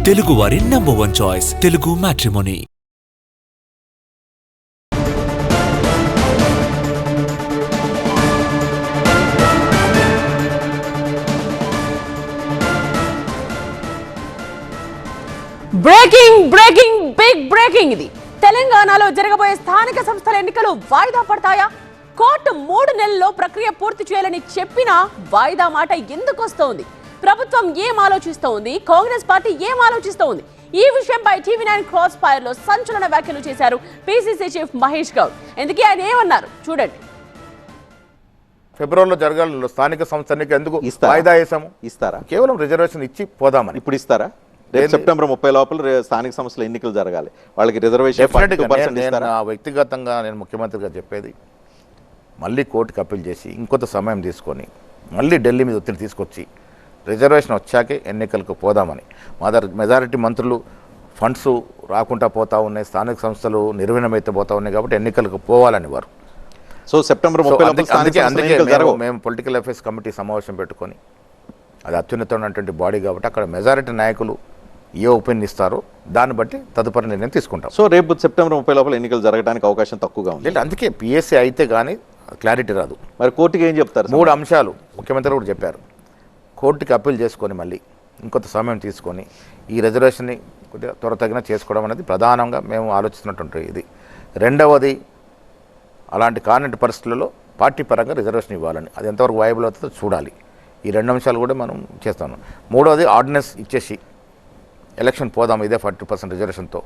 తెలుగువారి #1 choice Telugu matrimony. Breaking ఇది తెలంగాణలో జరగబోయే స్థానిక సంస్థల ఎన్నికలు వాయిదా పడతాయా? కోర్టు 3 నెలల్లో ప్రక్రియ పూర్తి చేయాలని చెప్పినా వాయిదా మాట ఎందుకు వస్తోంది? ప్రభుత్వం ఏం ఆలోచిస్తోంది? కాంగ్రెస్ పార్టీ ఏం ఆలోచిస్తోంది? ఈ విషయంపై టీవీ9 క్రాస్ ఫైర్ లో సంచలన వ్యాఖ్యలు చేశారు పిసిసి చీఫ్ మహేష్ గౌడ్. ఎందుకే ఆయన ఏమన్నారు చూడండి. ఫిబ్రవరిలో జరగాలి స్థానిక సంస్థ ఎన్నిక ఎందుకు వాయిదా వేసాము? ఇస్తారా? కేవలం రిజర్వేషన్ ఇచ్చి పోదామని. ఇప్పుడు ఇస్తారా? రేపు సెప్టెంబర్ 30 లోపల స్థానిక సంస్థల ఎన్నికలు జరగాలి, వాళ్ళకి రిజర్వేషన్. వ్యక్తిగతంగా నేను ముఖ్యమంత్రిగా చెప్పేది, మళ్ళీ కోర్టుకి అప్పీల్ చేసి ఇంకొంత సమయం తీసుకొని మళ్ళీ ఢిల్లీ మీద ఒత్తిడి తీసుకొచ్చి రిజర్వేషన్ వచ్చాకే ఎన్నికలకు పోదామని. మెజారిటీ మంత్రులు ఫండ్స్ రాకుండా పోతా ఉన్నాయి, స్థానిక సంస్థలు నిర్వీణమైతే పోతా ఉన్నాయి కాబట్టి ఎన్నికలకు పోవాలని వారు. సో సెప్టెంబర్ 30 అందుకే మేము పొలిటికల్ అఫైర్స్ కమిటీ సమావేశం పెట్టుకొని, అది అత్యున్నతమైనటువంటి బాడీ కాబట్టి అక్కడ మెజారిటీ నాయకులు ఏ ఒపీనియన్ ఇస్తారో దాన్ని బట్టి తదుపరి నిర్ణయం తీసుకుంటాం. సో రేపు సెప్టెంబర్ 30 లోపల ఎన్నికలు జరగడానికి అవకాశం తక్కువగా ఉంది. అందుకే పిఎస్సీ అయితే కానీ క్లారిటీ రాదు. మరి కోర్టుకి ఏం చెప్తారు? 3 అంశాలు ముఖ్యమంత్రి కూడా చెప్పారు. కోర్టుకి అప్పీల్ చేసుకొని మళ్ళీ ఇంకొంత సమయం తీసుకొని ఈ రిజర్వేషన్ని కొద్దిగా త్వరతగిన చేసుకోవడం అనేది ప్రధానంగా మేము ఆలోచిస్తున్నటువంటి ఇది. రెండవది, అలాంటి కానటి పరిస్థితులలో పార్టీ పరంగా రిజర్వేషన్ ఇవ్వాలని, అది ఎంతవరకు వైబుల్ అవుతుందో చూడాలి. ఈ 2 అంశాలు కూడా మనం చేస్తాము. మూడవది, ఆర్డినెన్స్ ఇచ్చేసి ఎలక్షన్ పోదాం ఇదే 40% రిజర్వేషన్తో.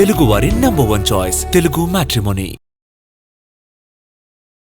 తెలుగువారి #1 చాయిస్ తెలుగు మ్యాట్రిమోనీ.